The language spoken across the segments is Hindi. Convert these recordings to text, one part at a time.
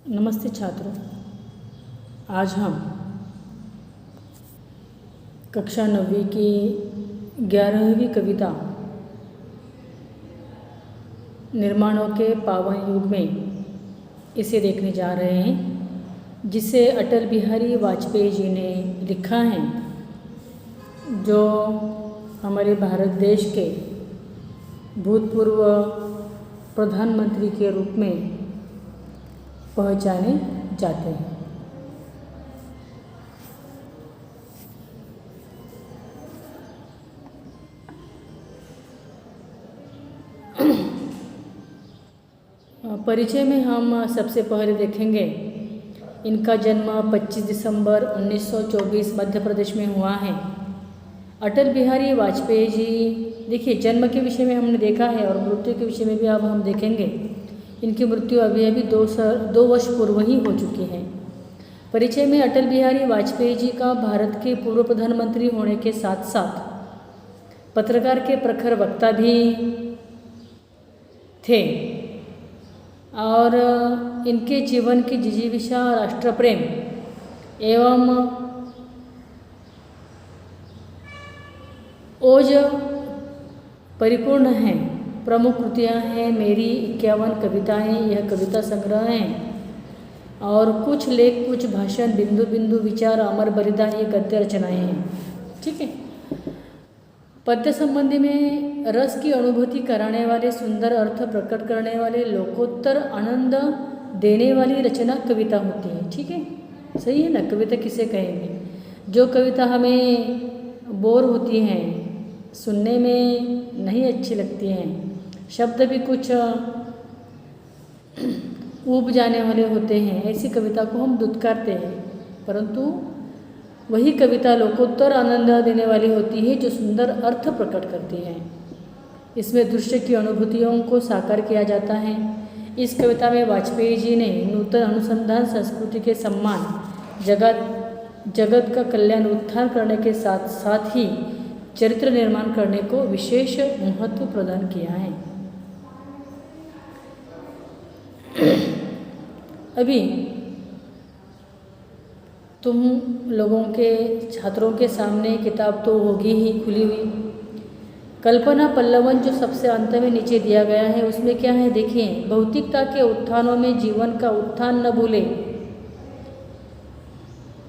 नमस्ते छात्रों। आज हम कक्षा 9वीं की 11वीं कविता निर्माणों के पावन युग में इसे देखने जा रहे हैं, जिसे अटल बिहारी वाजपेयी जी ने लिखा है, जो हमारे भारत देश के भूतपूर्व प्रधानमंत्री के रूप में पहचाने जाते हैं। परिचय में हम सबसे पहले देखेंगे, इनका जन्म 25 दिसंबर 1924 मध्य प्रदेश में हुआ है। अटल बिहारी वाजपेयी जी, देखिए जन्म के विषय में हमने देखा है और मृत्यु के विषय में भी अब हम देखेंगे। इनकी मृत्यु अभी 2 वर्ष पूर्व ही हो चुकी है। परिचय में अटल बिहारी वाजपेयी जी का भारत के पूर्व प्रधानमंत्री होने के साथ साथ पत्रकार के प्रखर वक्ता भी थे और इनके जीवन की जिजीविषा, राष्ट्र प्रेम एवं ओज परिपूर्ण हैं। प्रमुख कृतियाँ हैं मेरी 51 कविताएँ, यह कविता संग्रह हैं, और कुछ लेख, कुछ भाषण, बिंदु बिंदु विचार, अमर बलिदान, ये गद्य रचनाएँ हैं। ठीक है। पद्य संबंधी में रस की अनुभूति कराने वाले, सुंदर अर्थ प्रकट करने वाले, लोकोत्तर आनंद देने वाली रचना कविता होती है। ठीक है, सही है ना। कविता किसे कहेंगे? जो कविता हमें बोर होती हैं, सुनने में नहीं अच्छी लगती हैं, शब्द भी कुछ ऊब जाने वाले होते हैं, ऐसी कविता को हम दुत्कारते हैं। परंतु वही कविता लोकोत्तर आनंद देने वाली होती है, जो सुंदर अर्थ प्रकट करती है। इसमें दृश्य की अनुभूतियों को साकार किया जाता है। इस कविता में वाजपेयी जी ने नूतन अनुसंधान, संस्कृति के सम्मान, जगत का कल्याण, उत्थान करने के साथ साथ ही चरित्र निर्माण करने को विशेष महत्व प्रदान किया है। अभी तुम लोगों के, छात्रों के सामने किताब तो होगी ही खुली हुई। कल्पना पल्लवन जो सबसे अंत में नीचे दिया गया है, उसमें क्या है देखिए। भौतिकता के उत्थानों में जीवन का उत्थान न भूले,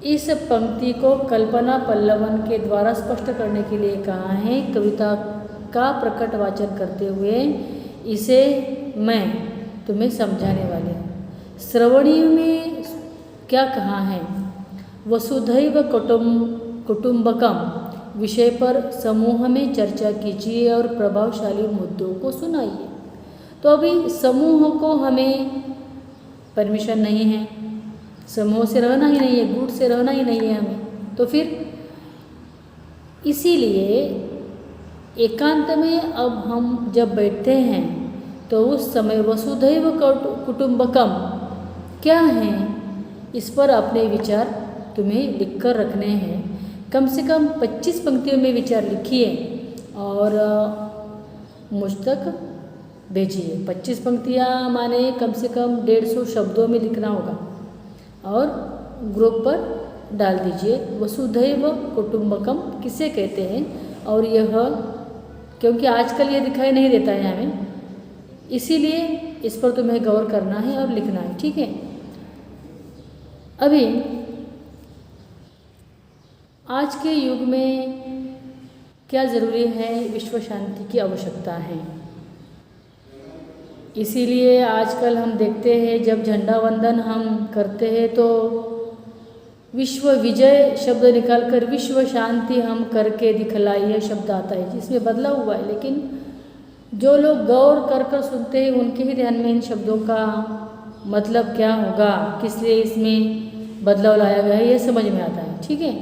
इस पंक्ति को कल्पना पल्लवन के द्वारा स्पष्ट करने के लिए कहा है। कविता का प्रकट वाचन करते हुए इसे मैं तुम्हें समझाने वाली हूँ। श्रवणीय में क्या कहा है? वसुधैव कुटुंबकम विषय पर समूह में चर्चा कीजिए और प्रभावशाली मुद्दों को सुनाइए। तो अभी समूह को हमें परमिशन नहीं है, समूह से रहना ही नहीं है, गुट से रहना ही नहीं है हमें। तो फिर इसीलिए एकांत में अब हम जब बैठते हैं तो उस समय वसुधैव कुटुंबकम क्या है, इस पर अपने विचार तुम्हें लिखकर रखने हैं। कम से कम 25 पंक्तियों में विचार लिखिए और मुझ तक भेजिए। 25 पंक्तियाँ माने कम से कम 150 शब्दों में लिखना होगा और ग्रुप पर डाल दीजिए। वसुधैव कुटुंबकम किसे कहते हैं, और यह क्योंकि आजकल ये दिखाई नहीं देता है हमें, इसीलिए इस पर तुम्हें गौर करना है और लिखना है। ठीक है। अभी आज के युग में क्या ज़रूरी है? विश्व शांति की आवश्यकता है। इसीलिए आजकल हम देखते हैं, जब झंडा वंदन हम करते हैं तो विश्व विजय शब्द निकालकर विश्व शांति हम करके दिखलाइए शब्द आता है, जिसमें बदला हुआ है। लेकिन जो लोग गौर कर सुनते हैं, उनके ही ध्यान में इन शब्दों का मतलब क्या होगा, किस लिए इसमें बदलाव लाया गया है, ये समझ में आता है। ठीक है।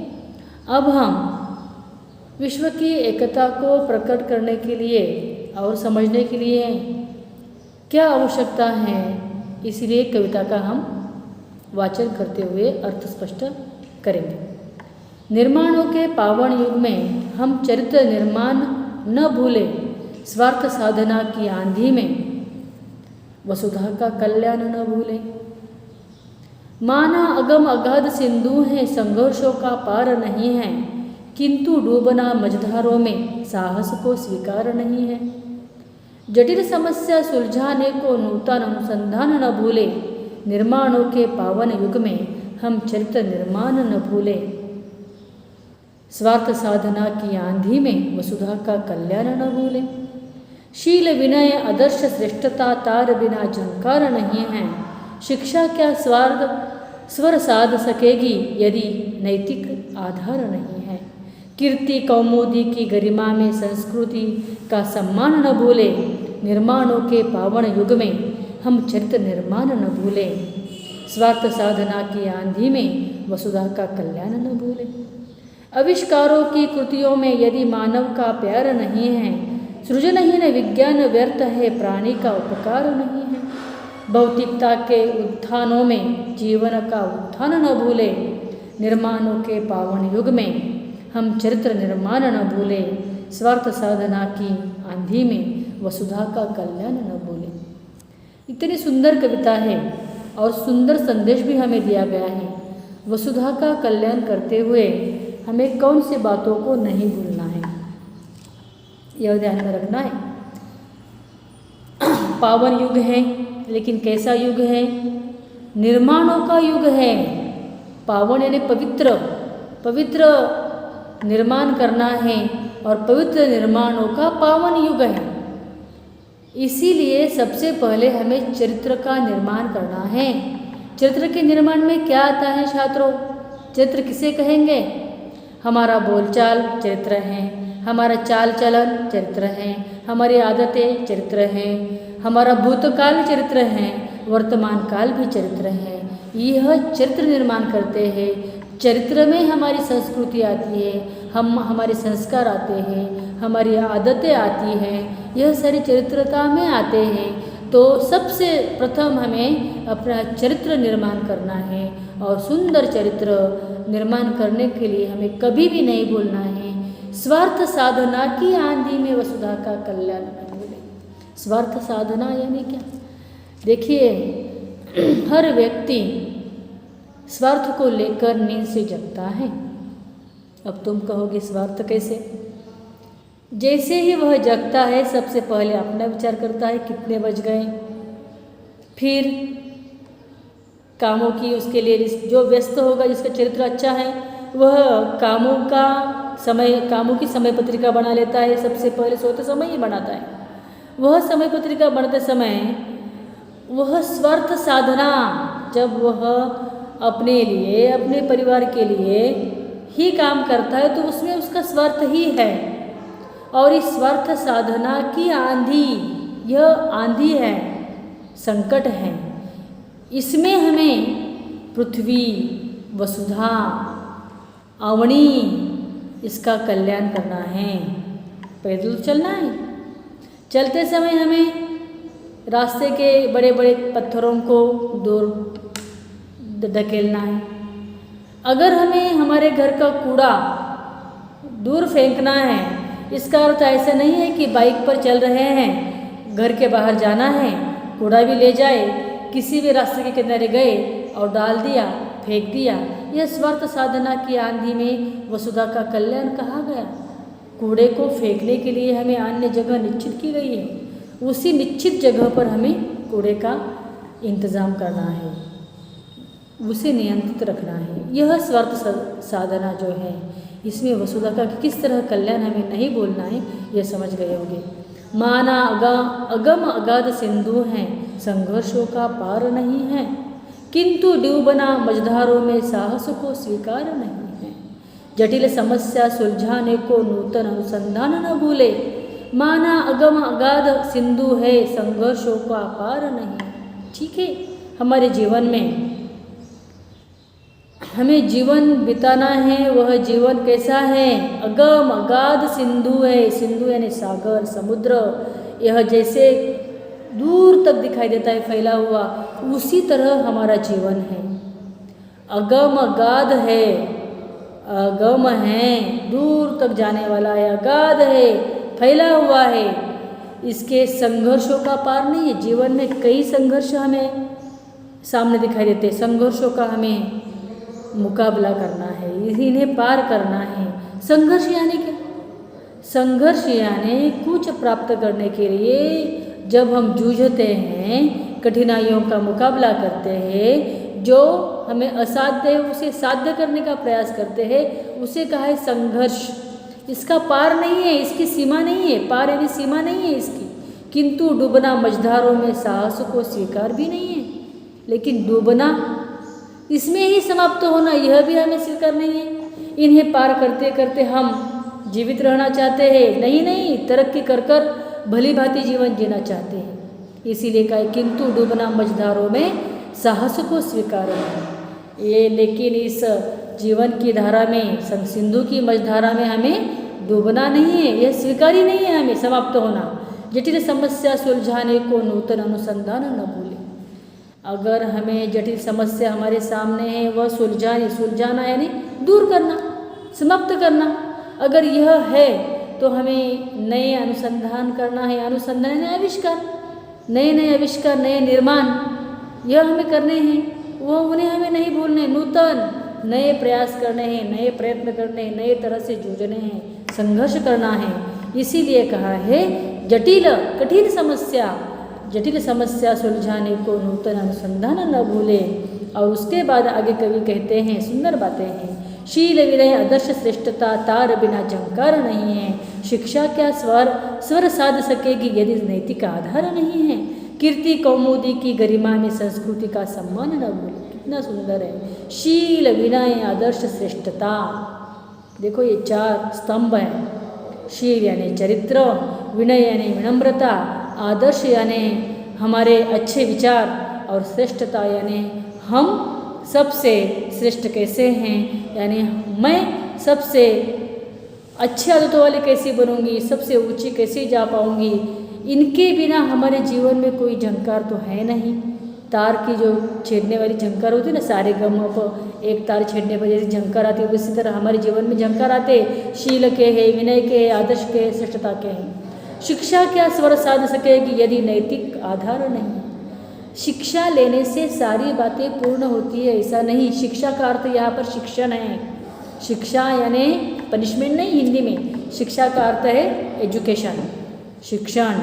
अब हम विश्व की एकता को प्रकट करने के लिए और समझने के लिए क्या आवश्यकता है, इसलिए कविता का हम वाचन करते हुए अर्थ स्पष्ट करेंगे। निर्माणों के पावन युग में हम चरित्र निर्माण न भूले, स्वार्थ साधना की आंधी में वसुधा का कल्याण न भूलें। माना अगम अगाध सिंधु हैं, संघर्षों का पार नहीं है, किंतु डूबना मझधारों में साहस को स्वीकार नहीं है। जटिल समस्या सुलझाने को नूतन अनुसंधान न भूले, निर्माणों के पावन युग में हम चरित्र निर्माण न भूले। स्वार्थ साधना की आंधी में वसुधा का कल्याण न भूले। शील विनय आदर्श श्रेष्ठता तार बिना झंकार नहीं है। शिक्षा क्या स्वर साध सकेगी यदि नैतिक आधार नहीं है। कीर्ति कौमुदी की गरिमा में संस्कृति का सम्मान न भूले, निर्माणों के पावन युग में हम चरित्र निर्माण न भूले। स्वार्थ साधना की आंधी में वसुधा का कल्याण न भूले। आविष्कारों की कृतियों में यदि मानव का प्यार नहीं है, सृजनहीन विज्ञान व्यर्थ है, प्राणी का उपकार नहीं है। भौतिकता के उत्थानों में जीवन का उत्थान न भूले, निर्माणों के पावन युग में हम चरित्र निर्माण न भूले। स्वार्थ साधना की आंधी में वसुधा का कल्याण न भूले। इतनी सुंदर कविता है और सुंदर संदेश भी हमें दिया गया है। वसुधा का कल्याण करते हुए हमें कौन सी बातों को नहीं भूलना है, यह ध्यान में रखना है। पावन युग है, लेकिन कैसा युग है? निर्माणों का युग है। पावन यानी पवित्र, पवित्र निर्माण करना है और पवित्र निर्माणों का पावन युग है। इसीलिए सबसे पहले हमें चरित्र का निर्माण करना है। चरित्र के निर्माण में क्या आता है छात्रों? चरित्र किसे कहेंगे? हमारा बोलचाल चरित्र है, हमारा चाल चलन चरित्र है, हमारी आदतें चरित्र हैं, हमारा भूतकाल चरित्र है, वर्तमान काल भी चरित्र है। यह चरित्र निर्माण करते हैं। चरित्र में हमारी संस्कृति आती है, हमारे संस्कार आते हैं, हमारी आदतें आती हैं, यह सारी चरित्रता में आते हैं। तो सबसे प्रथम हमें अपना चरित्र निर्माण करना है और सुंदर चरित्र निर्माण करने के लिए हमें कभी भी नहीं भूलना है। स्वार्थ साधना की आंधी में वसुधा का कल्याण न भूले। स्वार्थ साधना यानी क्या? देखिए, हर व्यक्ति स्वार्थ को लेकर नींद से जगता है। अब तुम कहोगे स्वार्थ कैसे? जैसे ही वह जगता है सबसे पहले अपना विचार करता है कितने बज गए, फिर कामों की उसके लिए जो व्यस्त होगा, जिसका चरित्र अच्छा है, वह कामों की समय पत्रिका बना लेता है। सबसे पहले सोते समय ही बनाता है। वह समय पत्रिका बनाते समय वह स्वार्थ साधना, जब वह अपने लिए, अपने परिवार के लिए ही काम करता है तो उसमें उसका स्वार्थ ही है। और इस स्वार्थ साधना की आंधी, यह आंधी है, संकट है। इसमें हमें पृथ्वी, वसुधा, अवनी, इसका कल्याण करना है। पैदल चलना है। चलते समय हमें रास्ते के बड़े बड़े पत्थरों को दूर धकेलना है। अगर हमें हमारे घर का कूड़ा दूर फेंकना है, इसका अर्थ ऐसा नहीं है कि बाइक पर चल रहे हैं, घर के बाहर जाना है, कूड़ा भी ले जाए, किसी भी रास्ते के किनारे गए और डाल दिया, फेंक दिया। यह स्वार्थ साधना की आंधी में वसुधा का कल्याण कहा गया। कूड़े को फेंकने के लिए हमें अन्य जगह निश्चित की गई है, उसी निश्चित जगह पर हमें कूड़े का इंतज़ाम करना है, उसे नियंत्रित रखना है। यह स्वार्थ साधना जो है, इसमें वसुधा का किस तरह कल्याण हमें नहीं बोलना है, यह समझ गए होंगे। माना अगम अगाध सिंधु हैं, संघर्षों का पार नहीं है, किंतु डूबना मझधारों में साहस को स्वीकार नहीं है। जटिल समस्या सुलझाने को नूतन अनुसंधान न भूले। माना अगम अगाध सिंधु है, संघर्षों का पार नहीं। ठीक है, हमारे जीवन में हमें जीवन बिताना है। वह जीवन कैसा है? अगम अगाध सिंधु है। सिंधु यानी सागर, समुद्र। यह जैसे दूर तक दिखाई देता है फैला हुआ, उसी तरह हमारा जीवन है। अगम अगाध है, अगम है, दूर तक जाने वाला है, अगाध है, फैला हुआ है। इसके संघर्षों का पार नहीं है। जीवन में कई संघर्ष हमें सामने दिखाई देते हैं। संघर्षों का हमें मुकाबला करना है, इन्हें पार करना है। संघर्ष यानी क्या? संघर्ष यानी कुछ प्राप्त करने के लिए जब हम जूझते हैं, कठिनाइयों का मुकाबला करते हैं, जो हमें असाध्य है उसे साध्य करने का प्रयास करते हैं, उसे कहा है संघर्ष। इसका पार नहीं है, इसकी सीमा नहीं है, पार यानी सीमा नहीं है इसकी। किंतु डूबना मझधारों में साहस को स्वीकार भी नहीं है, लेकिन डूबना इसमें ही समाप्त होना यह भी हमें स्वीकार नहीं है। इन्हें पार करते करते हम जीवित रहना चाहते हैं, नहीं, तरक्की कर कर भली भांति जीवन जीना चाहते हैं। इसीलिए कहा किंतु डूबना मझधारों में साहस को स्वीकार है ये। लेकिन इस जीवन की धारा में, सिंधु की मझधारा में हमें डूबना नहीं है, यह स्वीकार ही नहीं है हमें समाप्त होना। जटिल समस्या सुलझाने को नूतन अनुसंधान न भूले। अगर हमें जटिल समस्या हमारे सामने है, वह सुलझाना यानी दूर करना, समाप्त करना। अगर यह है तो हमें नए अनुसंधान करना है। अनुसंधान यानी आविष्कार, नए आविष्कार, नए निर्माण, यह हमें करने हैं, वो उन्हें हमें नहीं भूलने। नूतन नए प्रयास करने हैं, नए प्रयत्न करने हैं, नए तरह से जूझने हैं, संघर्ष करना है। इसीलिए कहा है जटिल समस्या सुलझाने को नूतन अनुसंधान न भूले। और उसके बाद आगे कवि कहते हैं, सुंदर बातें हैं। शील विनय आदर्श श्रेष्ठता तार बिना झंकार नहीं है। शिक्षा क्या स्वर साध सकेगी यदि नैतिक आधार नहीं है। कीर्ति कौमुदी की गरिमा में संस्कृति का सम्मान न भूले। कितना सुंदर है। शील विनय आदर्श श्रेष्ठता, देखो ये 4 स्तंभ हैं। शील यानी चरित्र, विनय यानी विनम्रता, आदर्श यानी हमारे अच्छे विचार, और श्रेष्ठता यानी हम सबसे श्रेष्ठ कैसे हैं, यानी मैं सबसे अच्छे आदतों वाली कैसी बनूंगी, सबसे ऊंची कैसे जा पाऊंगी। इनके बिना हमारे जीवन में कोई झंकार तो है नहीं। तार की जो छेदने वाली झंकार होती है ना, सारे गम को एक तार छेदने पर जैसे झंकार आती है, उसी तरह हमारे जीवन में झंकार आते। शील के है, विनय के है, आदर्श के है, श्रेष्ठता के हैं। शिक्षा क्या स्वर साध सकेगी यदि नैतिक आधार नहीं। शिक्षा लेने से सारी बातें पूर्ण होती है, ऐसा नहीं। शिक्षा का अर्थ यहाँ पर शिक्षण है। शिक्षा यानी पनिशमेंट नहीं, हिंदी में शिक्षा का अर्थ है एजुकेशन, शिक्षण।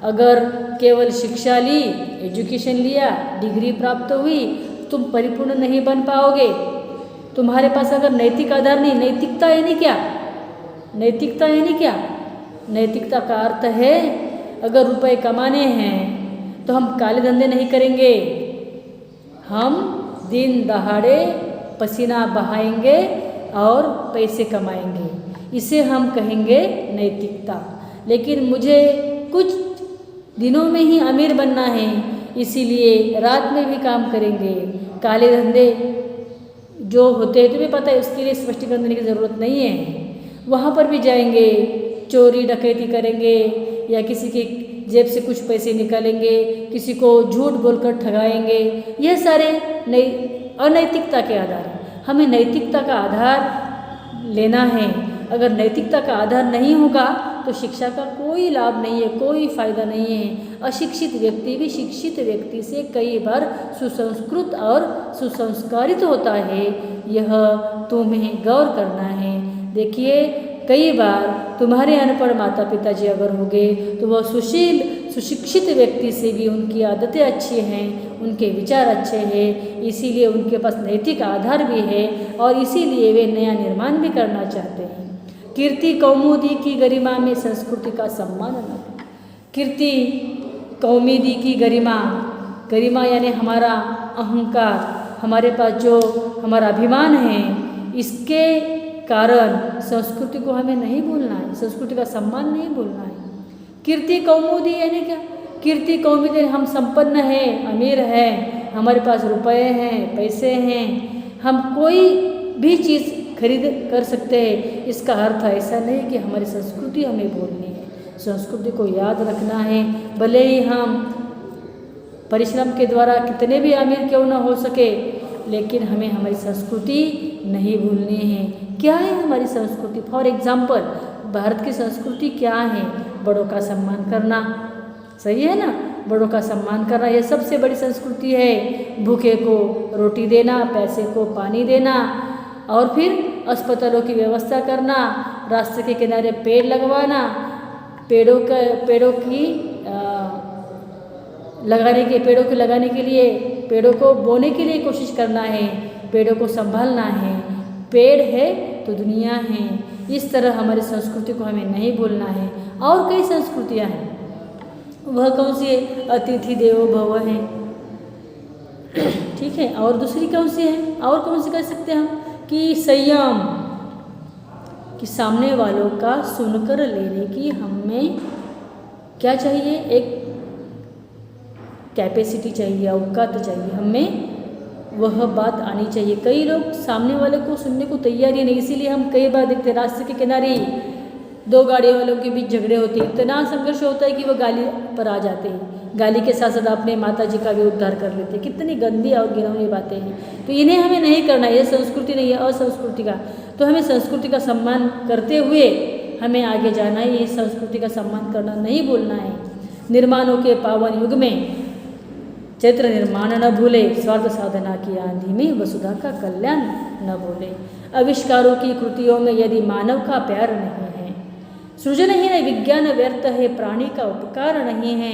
अगर केवल शिक्षा ली, एजुकेशन लिया, डिग्री प्राप्त हुई, तुम परिपूर्ण नहीं बन पाओगे। तुम्हारे पास अगर नैतिक आधार नहीं, नैतिकता यानी क्या? नैतिकता यानी क्या? नैतिकता का अर्थ है अगर रुपए कमाने हैं तो हम काले धंधे नहीं करेंगे, हम दिन दहाड़े पसीना बहाएंगे और पैसे कमाएंगे, इसे हम कहेंगे नैतिकता। लेकिन मुझे कुछ दिनों में ही अमीर बनना है, इसीलिए रात में भी काम करेंगे। काले धंधे जो होते हैं तुम्हें पता है, उसके लिए स्पष्टीकरण देने की ज़रूरत नहीं है। वहाँ पर भी जाएंगे, चोरी डकैती करेंगे या किसी की जेब से कुछ पैसे निकालेंगे, किसी को झूठ बोलकर ठगाएंगे। यह सारे अनैतिकता के आधार हैं। हमें नैतिकता का आधार लेना है। अगर नैतिकता का आधार नहीं होगा तो शिक्षा का कोई लाभ नहीं है, कोई फायदा नहीं है। अशिक्षित व्यक्ति भी शिक्षित व्यक्ति से कई बार सुसंस्कृत और सुसंस्कारित होता है, यह तुम्हें गौर करना है। देखिए, कई बार तुम्हारे अनपढ़ माता पिता जी अगर होंगे तो वह सुशील सुशिक्षित व्यक्ति से भी उनकी आदतें अच्छी हैं, उनके विचार अच्छे हैं, इसीलिए उनके पास नैतिक आधार भी है और इसीलिए वे नया निर्माण भी करना चाहते हैं। कीर्ति कौमुदी की गरिमा में संस्कृति का सम्मान न। कीर्ति कौमुदी की गरिमा, गरिमा यानी हमारा अहंकार, हमारे पास जो हमारा अभिमान है, इसके कारण संस्कृति को हमें नहीं भूलना है, संस्कृति का सम्मान नहीं भूलना है। कीर्ति कौमुदी यानी क्या? कीर्ति कौमुदी हम संपन्न हैं, अमीर हैं, हमारे पास रुपए हैं, पैसे हैं, हम कोई भी चीज़ खरीद कर सकते हैं। इसका अर्थ ऐसा नहीं कि हमारी संस्कृति हमें भूलनी है। संस्कृति को याद रखना है, भले ही हम परिश्रम के द्वारा कितने भी अमीर क्यों न हो सके, लेकिन हमें हमारी संस्कृति नहीं भूलनी है। क्या है हमारी संस्कृति? फॉर एग्जाम्पल, भारत की संस्कृति क्या है? बड़ों का सम्मान करना, सही है ना? बड़ों का सम्मान करना, यह सबसे बड़ी संस्कृति है। भूखे को रोटी देना, पैसे को पानी देना, और फिर अस्पतालों की व्यवस्था करना, रास्ते के किनारे पेड़ लगवाना, पेड़ों की लगाने के लिए, पेड़ों को बोने के लिए कोशिश करना है, पेड़ों को संभालना है। पेड़ है तो दुनिया है। इस तरह हमारी संस्कृति को हमें नहीं भूलना है। और कई संस्कृतियाँ हैं, वह कौन सी है? अतिथि देवो भव है, ठीक है। और दूसरी कौन सी है? और कौन सी कह सकते हैं हम? कि संयम, कि सामने वालों का सुनकर लेने की हमें क्या चाहिए? एक कैपेसिटी चाहिए, औकात चाहिए, हमें वह बात आनी चाहिए। कई लोग सामने वाले को सुनने को तैयार ही नहीं, इसीलिए हम कई बार देखते हैं रास्ते के किनारे दो गाड़ियों वालों के बीच झगड़े होते हैं, इतना संघर्ष होता है कि वह गाली पर आ जाते हैं। गाली के साथ साथ अपने माता जी का भी उद्धार कर लेते हैं। कितनी गंदी और घिनौनी बातें हैं। तो इन्हें हमें नहीं करना, यह संस्कृति नहीं है, असंस्कृति का। तो हमें संस्कृति का सम्मान करते हुए हमें आगे जाना है, इस संस्कृति का सम्मान करना नहीं भूलना है। निर्माणों के पावन युग में चैत्र निर्माण न भूले, स्वार्थ साधना की आंधी में वसुधा का कल्याण न भूले। आविष्कारों की कृतियों में यदि मानव का प्यार नहीं है, सृजनहीन विज्ञान व्यर्थ है, प्राणी का उपकार नहीं है,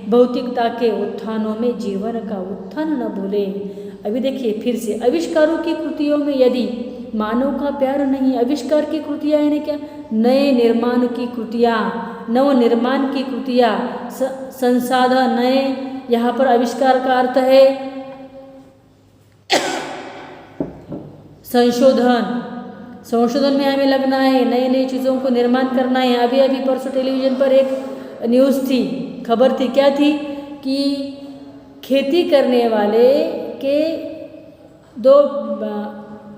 भौतिकता के उत्थानों में जीवन का उत्थान न भूले। अभी देखिए फिर से, आविष्कारों की कृतियों में यदि मानव का प्यार नहीं, आविष्कार की कृतियाँ यानी क्या? नए निर्माण की कृतियाँ, नव निर्माण की कृतियाँ, संसाधन नए। यहाँ पर आविष्कार का अर्थ है संशोधन में हमें लगना है, नई नई चीज़ों को निर्माण करना है। अभी परसों टेलीविज़न पर एक न्यूज़ थी, खबर थी, क्या थी? कि खेती करने वाले के दो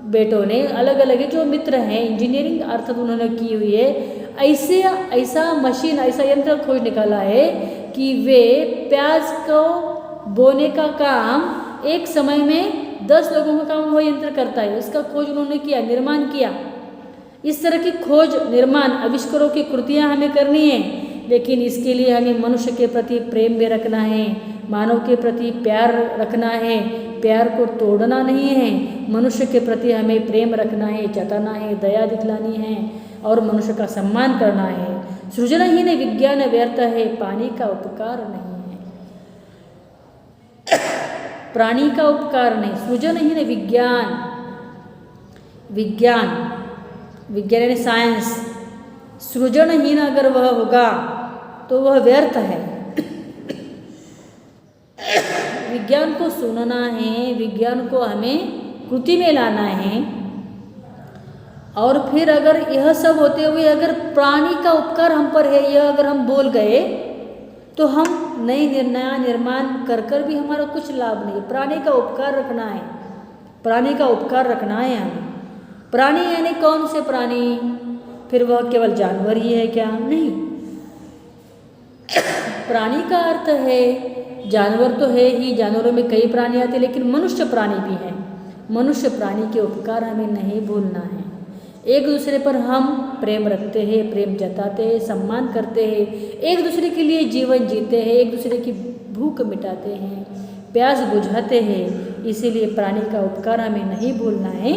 बेटों ने अलग अलग जो मित्र हैं, इंजीनियरिंग अर्थात उन्होंने की हुई है, ऐसा मशीन, ऐसा यंत्र खोज निकाला है कि वे प्याज को बोने का काम एक समय में 10 लोगों का काम वो यंत्र करता है। इसका खोज उन्होंने किया, निर्माण किया। इस तरह की खोज, निर्माण, आविष्कारों की कृतियाँ हमें करनी है, लेकिन इसके लिए हमें मनुष्य के प्रति प्रेम भी रखना है, मानव के प्रति प्यार रखना है, प्यार को तोड़ना नहीं है। मनुष्य के प्रति हमें प्रेम रखना है, जताना है, दया दिखलानी है और मनुष्य का सम्मान करना है। सृजनहीन विज्ञान व्यर्थ है, पानी का उपकार नहीं है, प्राणी का उपकार नहीं। सृजनहीन विज्ञान यानी साइंस, सृजनहीन अगर वह होगा तो वह व्यर्थ है। विज्ञान को सुनना है, विज्ञान को हमें कृति में लाना है। और फिर अगर यह सब होते हुए अगर प्राणी का उपकार हम पर है, यह अगर हम बोल गए तो हम नया निर्माण कर भी हमारा कुछ लाभ नहीं। प्राणी का उपकार रखना है, प्राणी का उपकार रखना है हमें। प्राणी यानी कौन से प्राणी? फिर वह केवल जानवर ही है क्या? नहीं, प्राणी का अर्थ है जानवर तो है ही, जानवरों में कई प्राणी आते हैं, लेकिन मनुष्य प्राणी भी हैं। मनुष्य प्राणी के उपकार हमें नहीं भूलना है। एक दूसरे पर हम प्रेम रखते हैं, प्रेम जताते हैं, सम्मान करते हैं, एक दूसरे के लिए जीवन जीते हैं, एक दूसरे की भूख मिटाते हैं, प्यास बुझाते हैं। इसीलिए प्राणी का उपकार हमें नहीं भूलना है।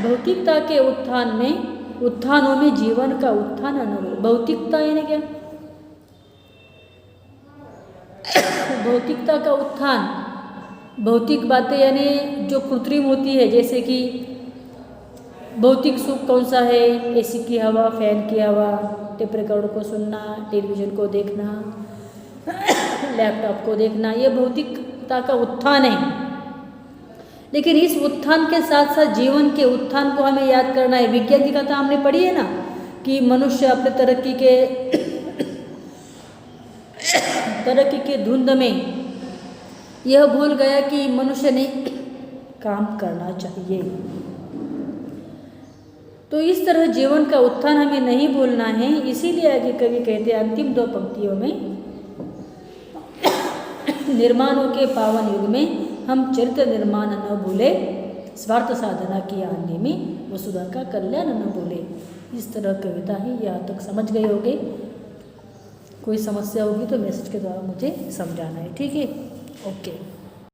भौतिकता के उत्थानों में जीवन का उत्थान न हो। भौतिकता यानी क्या? भौतिकता का उत्थान, भौतिक बातें यानी जो कृत्रिम होती है, जैसे कि भौतिक सुख कौन सा है? एसी की हवा, फैन की हवा, टेप रिकॉर्डर को सुनना, टेलीविज़न को देखना, लैपटॉप को देखना, ये भौतिकता का उत्थान है। लेकिन इस उत्थान के साथ साथ जीवन के उत्थान को हमें याद करना है। विज्ञान की कथा हमने पढ़ी है ना, कि मनुष्य अपने तरक्की के धुंध में यह भूल गया कि मनुष्य ने काम करना चाहिए। तो इस तरह जीवन का उत्थान हमें नहीं भूलना है। इसीलिए आगे कवि कहते हैं अंतिम 2 पंक्तियों में, निर्माणों के पावन युग में हम चरित्र निर्माण न भूले, स्वार्थ साधना की आंधी में वसुधा का कल्याण न भूले। इस तरह कविता है, यहाँ तक समझ गए होंगे। कोई समस्या होगी तो मैसेज के द्वारा मुझे समझाना है, ठीक है। ओके।